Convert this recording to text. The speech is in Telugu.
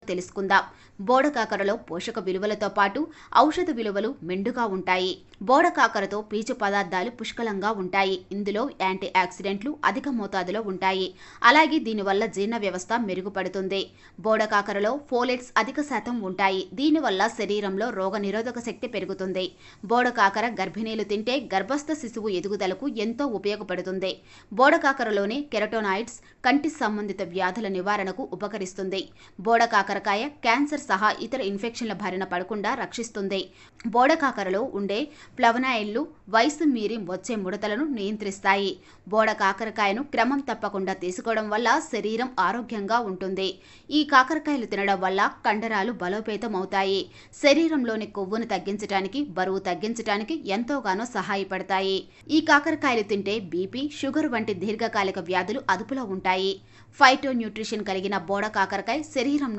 తెలుసుకుందాం. బోడకాకరలో పోషక విలువలతో పాటు ఔషధ విలువలు మెండుగా ఉంటాయి. బోడకాకరతో పీచు పదార్థాలు పుష్కలంగా ఉంటాయి. ఇందులో యాంటీ ఆక్సిడెంట్లు అధిక మోతాదులో ఉంటాయి. అలాగే దీనివల్ల జీర్ణ వ్యవస్థ మెరుగుపడుతుంది. బోడకాకరలో ఫోలేట్స్ అధిక శాతం ఉంటాయి. దీనివల్ల శరీరంలో రోగనిరోధక శక్తి పెరుగుతుంది. బోడకాకర గర్భిణీలు తింటే గర్భస్థ శిశువు ఎదుగుదలకు ఎంతో ఉపయోగపడుతుంది. బోడకాకరలోని కెరటోనాయిడ్స్ కంటి సంబంధిత వ్యాధుల నివారణకు ఉపకరిస్తుంది. బోడకాకరకాయ క్యాన్సర్ సహా ఇతర ఇన్ఫెక్షన్ల బారిన పడకుండా రక్షిస్తుంది. బోడకాకరలో ఉండే ఫ్లవనాయిడ్లు వయసు మీరి వచ్చే ముడతలను నియంత్రిస్తాయి. బోడకాకరకాయను క్రమం తప్పకుండా తీసుకోవడం వల్ల శరీరం ఆరోగ్యంగా ఉంటుంది. ఈ కాకరకాయలు తినడం వల్ల కండరాలు బలోపేతం అవుతాయి. శరీరంలోని కొవ్వును తగ్గించడానికి, బరువు తగ్గించడానికి ఎంతోగానో సహాయపడతాయి. ఈ కాకరకాయలు తింటే బీపీ, షుగర్ వంటి దీర్ఘకాలిక వ్యాధులు అదుపులో ఉంటాయి. ఫైటో న్యూట్రిషన్ కలిగిన బోడకాకరకాయ శరీరం